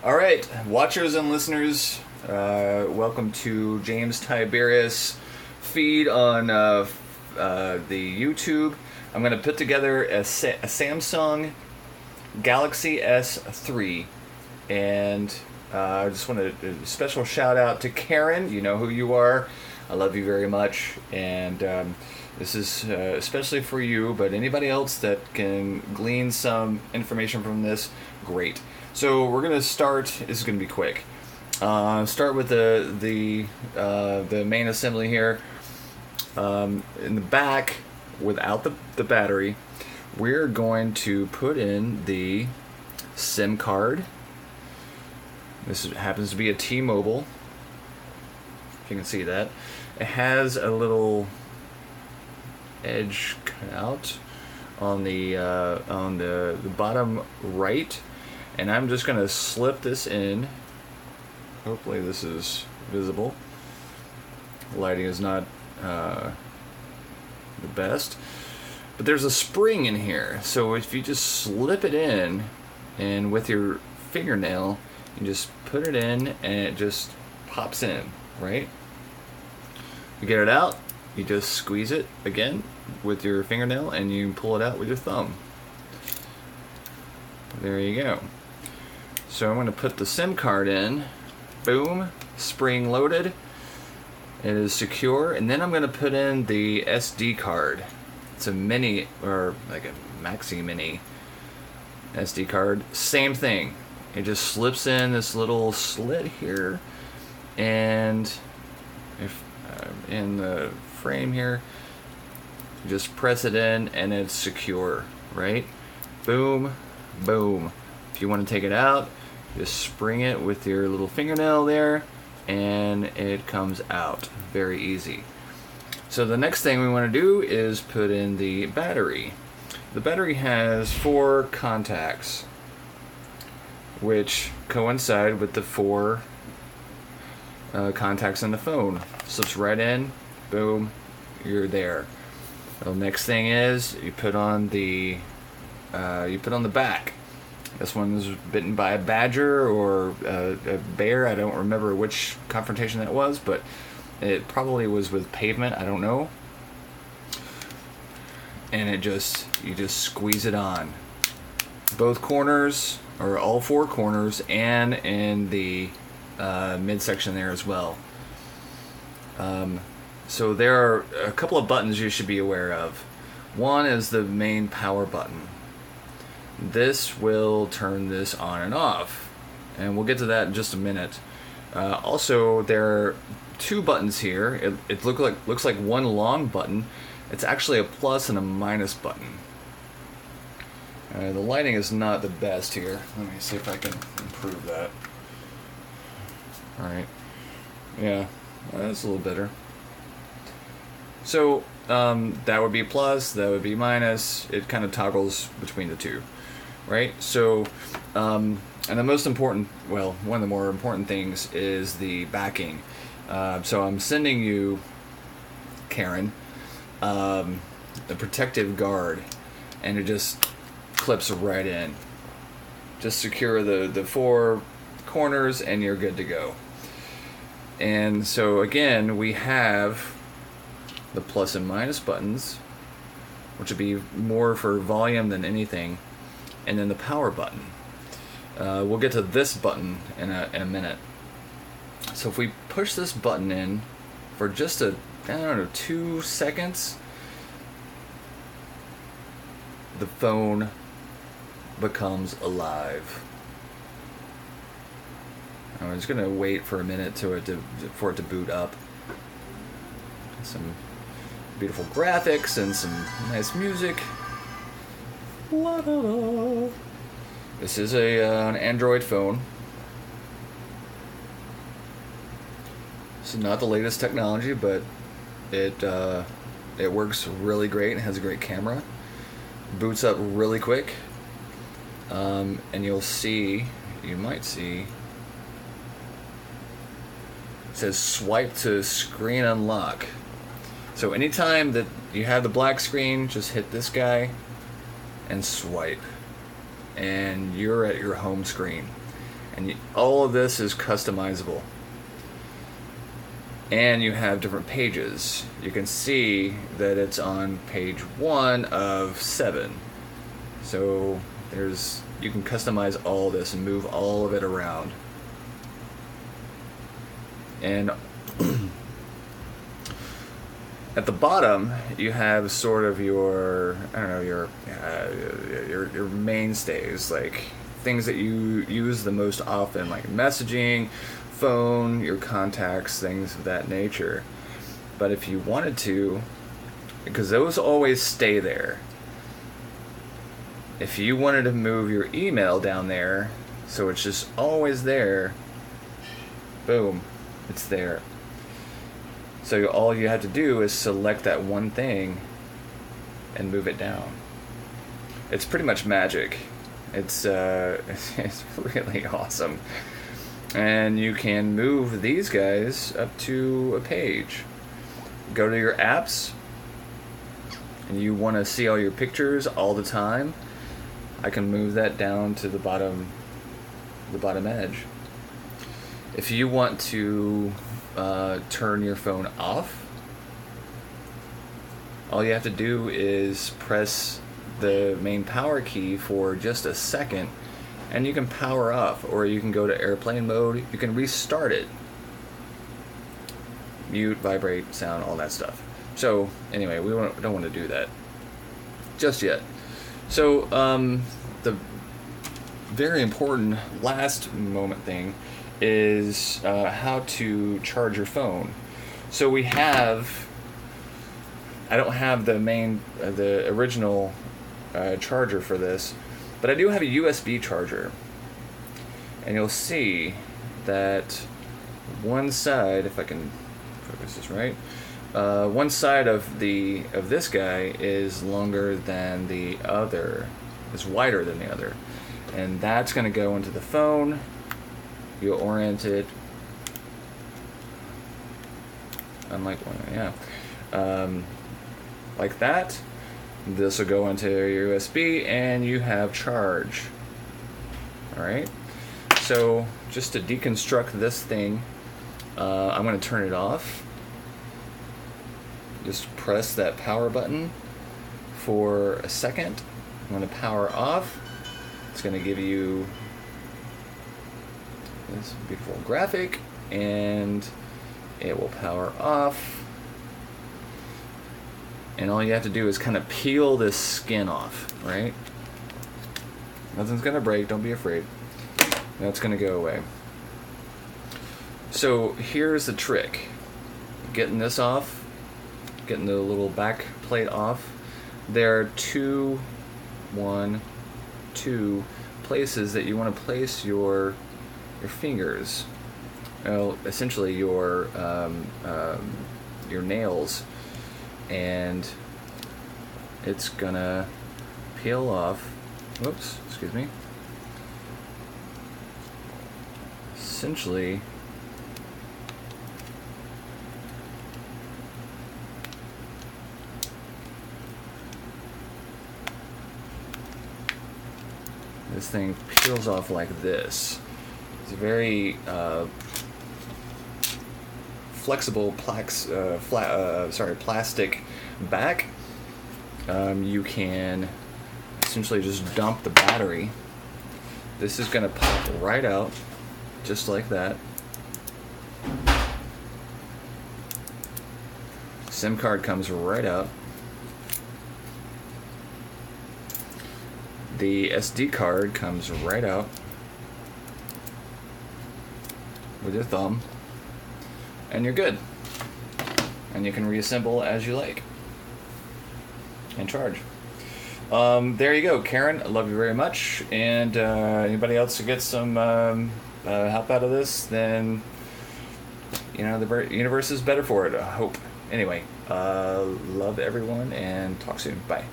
All right, watchers and listeners, welcome to James Tiberius feed on the YouTube. I'm going to put together a Samsung Galaxy S3, and I just want a special shout out to Karen. You know who you are. I love you very much, and this is especially for you, but anybody else that can glean some information from this, great. So we're gonna start. This is gonna be quick. Start with the main assembly here. In the back, without the battery, we're going to put in the SIM card. This happens to be a T-Mobile. If you can see that, it has a little edge cut out on the bottom right. And I'm just going to slip this in. Hopefully this is visible. Lighting is not the best. But there's a spring in here. So if you just slip it in, and with your fingernail, you just put it in and it just pops in, right? You get it out, you just squeeze it again with your fingernail and you pull it out with your thumb. There you go. So I'm going to put the SIM card in. Boom. Spring loaded. It is secure. And then I'm going to put in the SD card. It's a mini, or like a maxi mini SD card. Same thing. It just slips in this little slit here. And if in the frame here, you just press it in and it's secure, right? Boom. Boom. If you want to take it out, just spring it with your little fingernail there and it comes out. Very easy. So the next thing we want to do is put in the battery. The battery has 4 contacts which coincide with the 4 contacts in the phone. Slips right in, boom, you're there. The next thing is you put on the back. This one was bitten by a badger or a bear. I don't remember which confrontation that was, but it probably was with pavement. I don't know. And you just squeeze it on. Both corners, or all 4 corners, and in the midsection there as well. So there are a couple of buttons you should be aware of. One is the main power button. This will turn this on and off, and we'll get to that in just a minute. Also, there are 2 buttons here. It looks like one long button. It's actually a plus and a minus button. The lighting is not the best here. Let me see if I can improve that. All right. Yeah, that's a little better. So that would be plus, that would be minus. It kind of toggles between the 2. Right, so, and the most important, well, one of the more important things is the backing. So I'm sending you, Karen, the protective guard, and it just clips right in. Just secure the 4 corners, and you're good to go. And so again, we have the plus and minus buttons, which would be more for volume than anything. And then the power button. We'll get to this button in a minute. So if we push this button in for just 2 seconds, the phone becomes alive. I'm just gonna wait for a minute for it to boot up. Some beautiful graphics and some nice music. La-da-da. This is an Android phone. This is not the latest technology, but it works really great and has a great camera. Boots up really quick, and you might see, it says swipe to screen unlock. So anytime that you have the black screen, just hit this guy and swipe, and you're at your home screen. And all of this is customizable. And you have different pages. You can see that it's on page 1 of 7. So you can customize all this and move all of it around. And at the bottom, you have sort of your, I don't know, your mainstays, like things that you use the most often, like messaging, phone, your contacts, things of that nature. But if you wanted to, because those always stay there, if you wanted to move your email down there, so it's just always there, boom, it's there. So all you have to do is select that one thing and move it down. It's pretty much magic. It's really awesome. And you can move these guys up to a page. Go to your apps, and you want to see all your pictures all the time. I can move that down to the bottom edge. If you want to turn your phone off, all you have to do is press the main power key for just a second, and you can power off, or you can go to airplane mode. You can restart it. Mute, vibrate, sound, all that stuff. So anyway, we don't want to do that just yet. So the very important last moment thing is how to charge your phone. So we have, I don't have the original charger for this, but I do have a USB charger. And you'll see that one side, if I can focus this right, one side of this guy is longer than the other, is wider than the other. And that's going to go into the phone. You'll orient it, unlike one, like that. This will go into your USB, and you have charge. All right. So just to deconstruct this thing, I'm going to turn it off. Just press that power button for a second. I'm going to power off. It's going to give you this beautiful graphic, and it will power off. And all you have to do is kind of peel this skin off, right? Nothing's going to break, don't be afraid. That's going to go away. So here's the trick. Getting this off, getting the little back plate off. There are two places that you want to place your fingers. Well, essentially your nails, and it's gonna peel off. Whoops, excuse me. Essentially, this thing peels off like this. It's a very flexible plastic back. You can essentially just dump the battery. This is going to pop right out, just like that. SIM card comes right out. The SD card comes right out with your thumb, and you're good. And you can reassemble as you like and charge. There you go, Karen. I love you very much. And anybody else who gets some help out of this, then you know the universe is better for it. I hope. Anyway, love everyone, and talk soon. Bye.